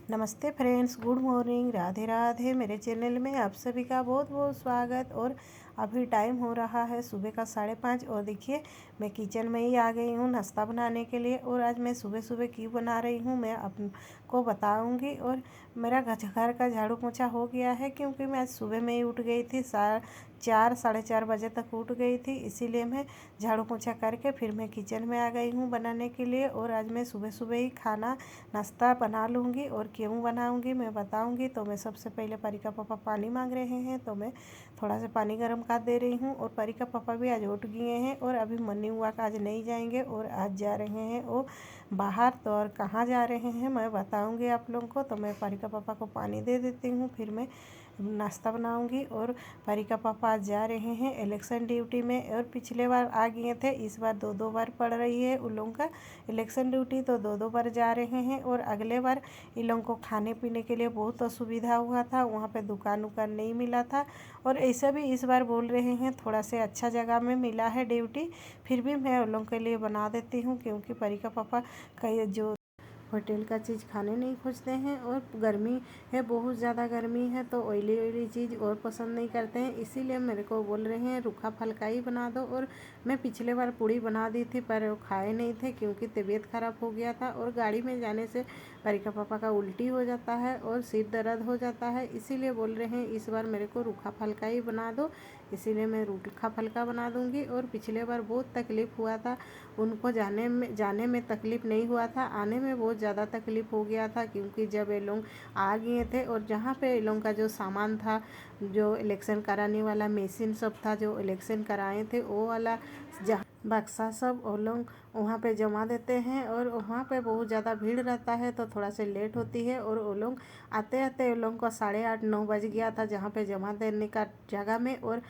नमस्ते friends, good morning, Radhe Radhe. मेरे channel में आप सभी का बहुत बहुत स्वागत। और अभी टाइम हो रहा है सुबह का 5:30 और देखिए मैं किचन में ही आ गई हूँ नाश्ता बनाने के लिए। और आज मैं सुबह सुबह क्यों बना रही हूँ मैं आपको बताऊँगी। और मेरा घर का झाड़ू पोछा हो गया है क्योंकि मैं आज सुबह में ही उठ गई थी, 4 साढ़े 4 बजे तक उठ गई थी। इसीलिए मैं झाड़ू पोछा करके फिर मैं किचन में आ गई हूँ बनाने के लिए। और आज मैं सुबह सुबह ही खाना नाश्ता बना लूँगी और क्यों बनाऊँगी मैं बताऊँगी। तो मैं सबसे पहले परी का पापा पानी मांग रहे हैं तो मैं थोड़ा सा पानी गर्म कर दे रही हूँ। और परी का पापा भी आज उठ गए हैं और अभी मॉर्निंग वॉक आज नहीं जाएंगे और आज जा रहे हैं वो बाहर। तो और कहाँ जा रहे हैं मैं बताऊँगी आप लोगों को। तो मैं परी का पापा को पानी दे देती हूँ, फिर मैं नाश्ता बनाऊंगी। और परी का पापा आज जा रहे हैं इलेक्शन ड्यूटी में। और पिछले बार आ गए थे, इस बार दो दो बार पड़ रही है उन लोगों का इलेक्शन ड्यूटी, तो दो दो बार जा रहे हैं। और अगले बार इन लोगों को खाने पीने के लिए बहुत असुविधा हुआ था, वहाँ पे दुकान उकान नहीं मिला था। और ऐसा भी इस बार बोल रहे हैं थोड़ा से अच्छा जगह में मिला है ड्यूटी, फिर भी मैं उन लोगों के लिए बना देती हूँ क्योंकि परी का पापा का जो होटल का चीज़ खाने नहीं खोजते हैं। और गर्मी है, बहुत ज़्यादा गर्मी है तो ऑयली ऑयली चीज़ और पसंद नहीं करते हैं। इसीलिए मेरे को बोल रहे हैं रूखा फलका ही बना दो। और मैं पिछले बार पूड़ी बना दी थी पर वो खाए नहीं थे क्योंकि तबीयत ख़राब हो गया था। और गाड़ी में जाने से परीका पापा का उल्टी हो जाता है और सिर दर्द हो जाता है। इसीलिए बोल रहे हैं इस बार मेरे को रूखा फलका ही बना दो, इसीलिए मैं रूखा फलका बना दूँगी। और पिछले बार बहुत तकलीफ़ हुआ था उनको, जाने में तकलीफ़ नहीं हुआ था, आने में बहुत ज़्यादा तकलीफ़ हो गया था क्योंकि जब ये लोग आ गए थे और जहाँ पे ये लोगों का जो सामान था, जो इलेक्शन कराने वाला मशीन सब था, जो इलेक्शन कराए थे वो वाला जहाँ बक्सा सब वो लोग वहाँ पे जमा देते हैं। और वहाँ पे बहुत ज़्यादा भीड़ रहता है तो थोड़ा सा लेट होती है। और वो लोग आते आते उन लोगों को 8:30-9 बज गया था जहाँ पे जमा देने का जगह में। और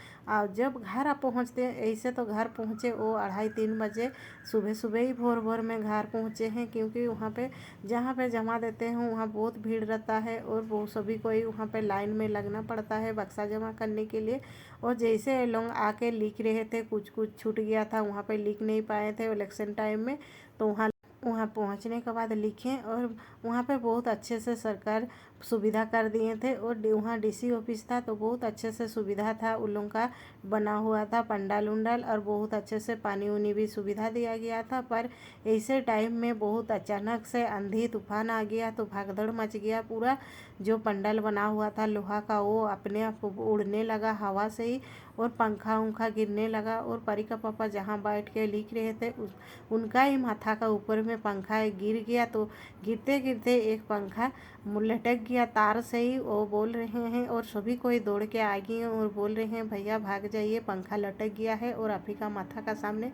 जब घर आप पहुँचते हैं, ऐसे तो घर पहुँचे वो 2:30-3 बजे, सुबह सुबह ही भोर भोर में घर पहुँचे हैं क्योंकि वहाँ पे जहाँ पे जमा देते हैं वहाँ बहुत भीड़ रहता है और वो सभी को ही वहाँ पे लाइन में लगना पड़ता है बक्सा जमा करने के लिए। और जैसे लोग आके लिख रहे थे, कुछ कुछ छूट गया था, वहाँ पे लिख नहीं पाए थे इलेक्शन टाइम में, तो वहाँ वहाँ पहुँचने के बाद लिखें। और वहाँ पे बहुत अच्छे से सरकार सुविधा कर दिए थे। और वहाँ डीसी ऑफिस था तो बहुत अच्छे से सुविधा था उन लोगों का, बना हुआ था पंडाल उंडाल और बहुत अच्छे से पानी उनी भी सुविधा दिया गया था। पर ऐसे टाइम में बहुत अचानक से आंधी तूफान आ गया तो भागदौड़ मच गया। पूरा जो पंडाल बना हुआ था लोहा का वो अपने आप उड़ने लगा हवा से ही, और पंखा उंखा गिरने लगा। और परी का पापा जहाँ बैठ के लिख रहे थे उनका ही माथा का ऊपर में पंखा गिर गया। तो गिरते गिरते एक पंखा लटक गया तार से ही, वो बोल रहे हैं। और सभी कोई दौड़ के आ गए और बोल रहे हैं भैया भाग जाइए, पंखा लटक गया है और आप ही का माथा का सामने।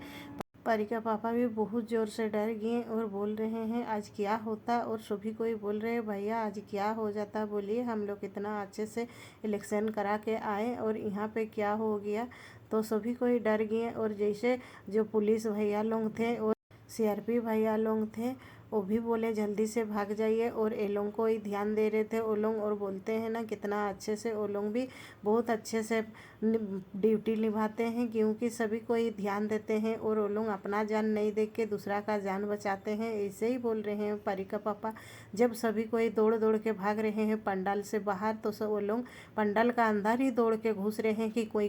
परी का पापा भी बहुत ज़ोर से डर गए और बोल रहे हैं आज क्या होता। और सभी कोई बोल रहे हैं भैया आज क्या हो जाता, बोलिए हम लोग इतना अच्छे से इलेक्शन करा के आए और यहाँ पे क्या हो गया। तो सभी कोई डर गए। और जैसे जो पुलिस भैया लोग थे और सीआरपी भैया लोग थे वो भी बोले जल्दी से भाग जाइए। और ये लोग को ही ध्यान दे रहे थे वो लोग, और बोलते हैं ना कितना अच्छे से वो लोग भी बहुत अच्छे से ड्यूटी निभाते हैं क्योंकि सभी को ही ध्यान देते हैं और वो लोग अपना जान नहीं देख के दूसरा का जान बचाते हैं। ऐसे ही बोल रहे हैं परी का पापा। जब सभी कोई दौड़ दौड़ के भाग रहे हैं पंडाल से बाहर तो सब वो लोग पंडाल का अंदर ही दौड़ के घुस रहे हैं कि कोई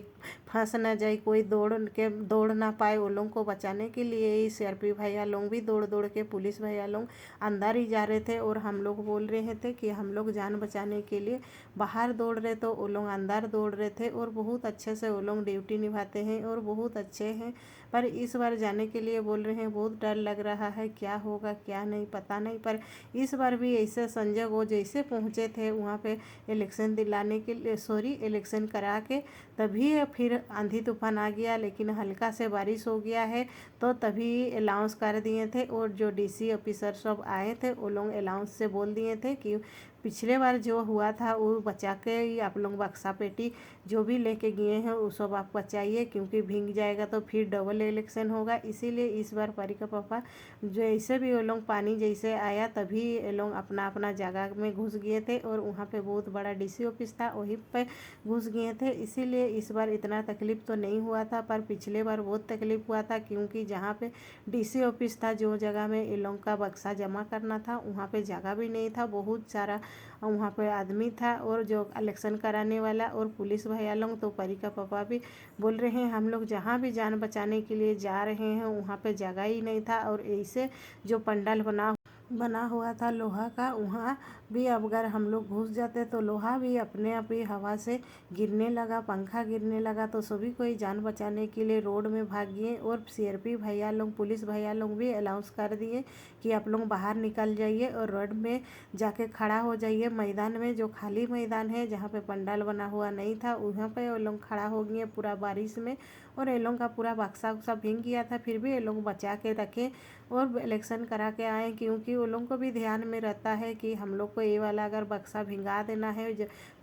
फंस ना जाए, कोई दौड़ ना पाए। वो लोग को बचाने के लिए ही सीआरपी भैया लोग भी दौड़ दौड़ के, पुलिस भैया लोग अंदर ही जा रहे थे। और हम लोग बोल रहे थे कि हम लोग जान बचाने के लिए बाहर दौड़ रहे तो वो लोग अंदर दौड़ रहे थे। और बहुत अच्छे से वो लोग ड्यूटी निभाते हैं और बहुत अच्छे हैं। पर इस बार जाने के लिए बोल रहे हैं बहुत डर लग रहा है, क्या होगा क्या नहीं पता नहीं। पर इस बार भी ऐसे संजय वो जैसे पहुँचे थे वहाँ पे इलेक्शन दिलाने के लिए, इलेक्शन करा के, तभी फिर आंधी तूफान आ गया। लेकिन हल्का से बारिश हो गया है तो तभी अलाउंस कर दिए थे। और जो डीसी ऑफिसर सब आए थे वो लोग अलाउंस से बोल दिए थे कि पिछले बार जो हुआ था वो बचा के ही आप लोग बक्सा पेटी जो भी लेके गए हैं वो सब आप बचाइए क्योंकि भीग जाएगा तो फिर डबल लेवल इलेक्शन होगा, इसीलिए इस बार परी का पापा जैसे भी वो लोग पानी जैसे आया तभी ये लोग अपना अपना जगह में घुस गए थे और वहाँ पे बहुत बड़ा डीसी ऑफिस था वहीं पे घुस गए थे। इसीलिए इस बार इतना तकलीफ तो नहीं हुआ था, पर पिछले बार बहुत तकलीफ हुआ था क्योंकि जहाँ पे डीसी ऑफिस था, जो जगह में ये लोग का बक्सा जमा करना था, वहाँ पे जगह भी नहीं था, बहुत सारा वहाँ पे आदमी था और जो इलेक्शन कराने वाला और पुलिस भैया लोग। तो परी का पापा भी बोल रहे हैं हम लोग जहाँ भी जान बचाने के लिए जा रहे हैं वहाँ पे जगह ही नहीं था, और ऐसे जो पंडाल बना हुआ था लोहा का, वहाँ भी अब अगर हम लोग घुस जाते तो लोहा भी अपने आप ही हवा से गिरने लगा, पंखा गिरने लगा। तो सभी कोई जान बचाने के लिए रोड में भाग गए और सीआरपी भैया लोग, पुलिस भैया लोग भी अनाउंस कर दिए कि आप लोग बाहर निकल जाइए और रोड में जाके खड़ा हो जाइए। मैदान में, जो खाली मैदान है जहाँ पे पंडाल बना हुआ नहीं था, वहाँ पे वो लोग खड़ा हो गए पूरा बारिश में, और ये लोग का पूरा बक्सा उक्सा भीग गया था, फिर भी ये लोग बचा के रखे और इलेक्शन करा के आए, क्योंकि वो लोग को भी ध्यान में रहता है कि हम लोग को ये वाला अगर बक्सा भिंगा देना है,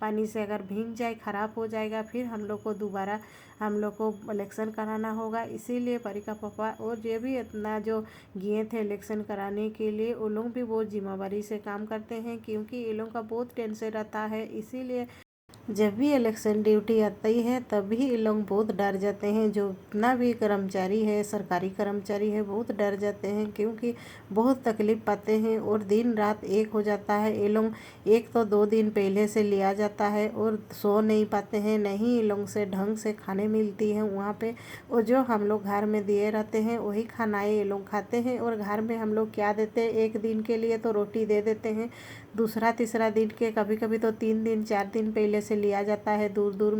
पानी से अगर भीग जाए ख़राब हो जाएगा, फिर हम लोग को दोबारा हम लोग को इलेक्शन कराना होगा। इसीलिए परी का पापा और ये भी इतना जो गए थे इलेक्शन कराने के लिए, वो लोग भी बहुत जिम्मेदारी से काम करते हैं, क्योंकि ये लोग का बहुत टेंशन रहता है। इसीलिए जब भी इलेक्शन ड्यूटी आती है तभी ये लोग बहुत डर जाते हैं, जो इतना भी कर्मचारी है, सरकारी कर्मचारी है, बहुत डर जाते हैं, क्योंकि बहुत तकलीफ पाते हैं और दिन रात एक हो जाता है। ये लोग एक तो 2 दिन पहले से लिया जाता है और सो नहीं पाते हैं, नहीं ये लोग से ढंग से खाने मिलती हैं वहाँ पे, और जो हम लोग घर में दिए रहते हैं वही खानाएँ ये लोग खाते हैं। और घर में हम लोग क्या देते हैं, एक दिन के लिए तो रोटी दे देते हैं, दूसरा तीसरा दिन के कभी कभी तो 3 दिन 4 दिन पहले से लिया जाता है, दूर दूर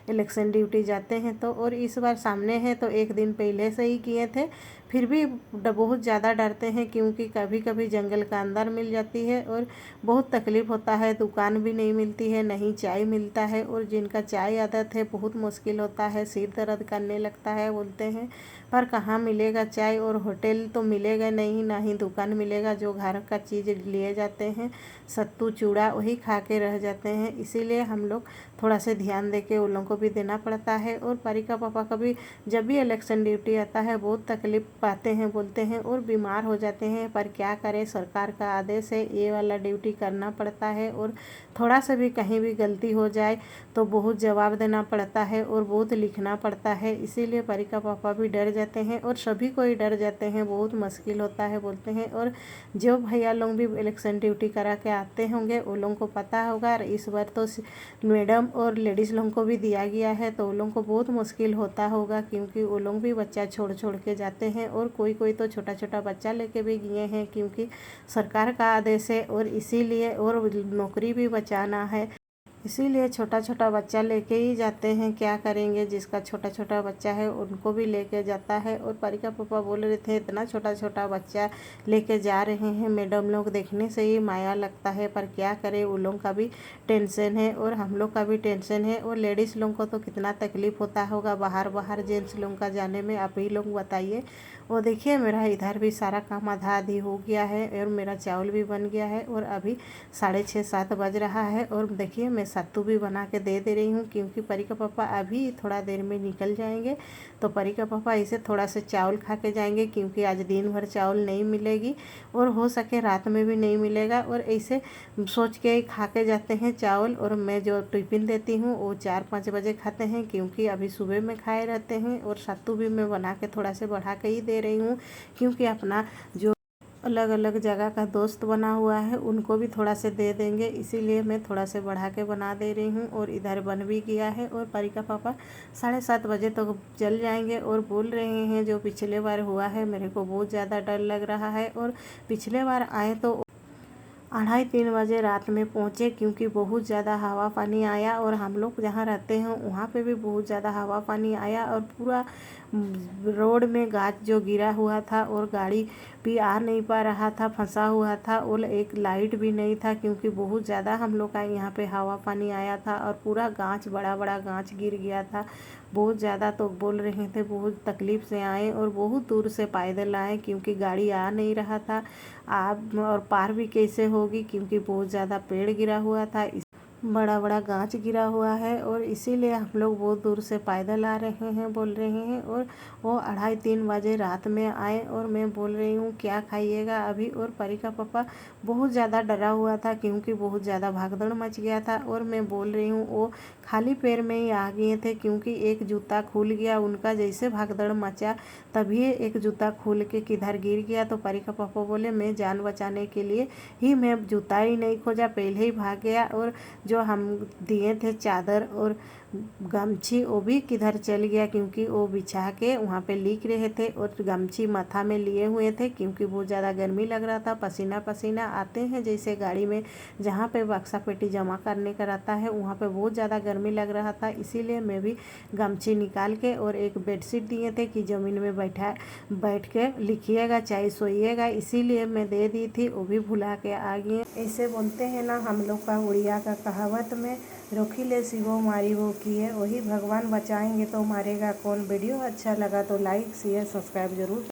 इलेक्शन ड्यूटी जाते हैं तो। और इस बार सामने है तो 1 दिन पहले से ही किए थे, फिर भी बहुत ज़्यादा डरते हैं, क्योंकि कभी कभी जंगल का अंदर मिल जाती है और बहुत तकलीफ़ होता है, दुकान भी नहीं मिलती है, नहीं चाय मिलता है, और जिनका चाय आदत है बहुत मुश्किल होता है, सिर दर्द करने लगता है बोलते हैं। पर कहाँ मिलेगा चाय, और होटल तो मिलेगा नहीं, ना ही दुकान मिलेगा, जो घर का चीज़ लिए जाते हैं सत्तू चूड़ा वही खा के रह जाते हैं। इसीलिए हम लोग थोड़ा से ध्यान दे के उन लोगों को भी देना पड़ता है। और परी का पापा कभी जब भी इलेक्शन ड्यूटी आता है बहुत तकलीफ पाते हैं बोलते हैं, और बीमार हो जाते हैं, पर क्या करें, सरकार का आदेश है, ये वाला ड्यूटी करना पड़ता है। और थोड़ा सा भी कहीं भी गलती हो जाए तो बहुत जवाब देना पड़ता है और बहुत लिखना पड़ता है। इसीलिए परी का पापा भी डर जाते हैं और सभी कोई डर जाते हैं, बहुत मुश्किल होता है बोलते हैं। और जो भैया लोग भी इलेक्शन ड्यूटी करा के आते होंगे उन लोगों को पता होगा। इस बार तो मैडम और लेडीज़ लोगों को भी दिया गया है, तो उन लोगों को बहुत मुश्किल होता होगा, क्योंकि वो लोग भी बच्चा छोड़ छोड़ के जाते हैं, और कोई कोई तो छोटा छोटा बच्चा लेके भी गए हैं, क्योंकि सरकार का आदेश है और इसीलिए, और नौकरी भी बचाना है, इसीलिए छोटा छोटा बच्चा लेके ही जाते हैं। क्या करेंगे, जिसका छोटा छोटा बच्चा है उनको भी लेके जाता है। और परी का पापा बोल रहे थे इतना छोटा छोटा बच्चा लेके जा रहे हैं, मैडम लोग देखने से ही माया लगता है, पर क्या करें, उन लोग का भी टेंशन है और हम लोग का भी टेंशन है। और लेडीज़ लोग को तो कितना तकलीफ़ होता होगा बाहर बाहर जेंट्स लोग का जाने में, आप ही लोग बताइए। और देखिए मेरा इधर भी सारा काम आधा आधी हो गया है और मेरा चावल भी बन गया है, और अभी 6:30-7 बज रहा है। और देखिए मैं सत्तू भी बना के दे रही हूँ, क्योंकि परी का पापा अभी थोड़ा देर में निकल जाएंगे, तो परी का पापा इसे थोड़ा सा चावल खा के जाएंगे, क्योंकि आज दिन भर चावल नहीं मिलेगी और हो सके रात में भी नहीं मिलेगा। और ऐसे सोच के खा के जाते हैं चावल। और मैं जो टिफ़िन देती हूँ वो 4-5 बजे खाते हैं, क्योंकि अभी सुबह में खाए रहते हैं। और सत्तू भी मैं बना के थोड़ा से बढ़ा के ही दे रही हूँ, क्योंकि अपना जो अलग अलग जगह का दोस्त बना हुआ है उनको भी थोड़ा से दे देंगे, इसीलिए मैं थोड़ा से बढ़ा के बना दे रही हूँ। और इधर बन भी गया है। और परी का पापा 7:30 बजे तक तो चल जाएंगे, और बोल रहे हैं जो पिछले बार हुआ है मेरे को बहुत ज़्यादा डर लग रहा है। और पिछले बार आए तो 2:30-3 बजे रात में पहुँचे, क्योंकि बहुत ज़्यादा हवा पानी आया, और हम लोग जहाँ रहते हैं वहाँ पे भी बहुत ज़्यादा हवा पानी आया, और पूरा रोड में गाज जो गिरा हुआ था, और गाड़ी भी आ नहीं पा रहा था, फंसा हुआ था, और एक लाइट भी नहीं था, क्योंकि बहुत ज़्यादा हम लोग का यहाँ पे हवा पानी आया था, और पूरा गाछ बड़ा बड़ा गाछ गिर गया था बहुत ज़्यादा। तो बोल रहे थे बहुत तकलीफ़ से आए और बहुत दूर से पैदल आए, क्योंकि गाड़ी आ नहीं रहा था। आप और पार भी कैसे होगी, क्योंकि बहुत ज़्यादा पेड़ गिरा हुआ था। बड़ा बड़ा गांच गिरा हुआ है और इसीलिए हम लोग बहुत दूर से पैदल आ रहे हैं बोल रहे हैं। और वो 2:30-3 बजे रात में आए और मैं बोल रही हूँ क्या खाइएगा अभी। और परी का पापा बहुत ज़्यादा डरा हुआ था क्योंकि बहुत ज़्यादा भागदौड़ मच गया था। और मैं बोल रही हूँ वो खाली पैर में ही आ गए थे क्योंकि एक जूता खुल गया उनका। जैसे भागदौड़ मचा तभी एक जूता खुल के किधर गिर गया। तो परी का पापा बोले मैं जान बचाने के लिए ही मैं जूता ही नहीं खोजा, पहले ही भाग गया। और जो हम दिए थे चादर और गमछी वो भी किधर चल गया क्योंकि वो बिछा के वहाँ पे लिख रहे थे और गमछी माथा में लिए हुए थे क्योंकि बहुत ज़्यादा गर्मी लग रहा था। पसीना पसीना आते हैं जैसे गाड़ी में जहाँ पे बक्सा पेटी जमा करने का रहता है वहाँ पे बहुत ज़्यादा गर्मी लग रहा था। इसीलिए मैं भी गमछी निकाल के और एक बेडशीट दिए थे कि ज़मीन में बैठ के लिखिएगा चाहे सोइएगा, इसीलिए मैं दे दी थी। वो भी भुला के आ गए। ऐसे बोलते हैं ना हम लोग का उड़िया का कहावत में, रोखिले शिवो मारी वो किए, वही भगवान बचाएंगे तो मारेगा कौन। वीडियो अच्छा लगा तो लाइक शेयर सब्सक्राइब जरूर।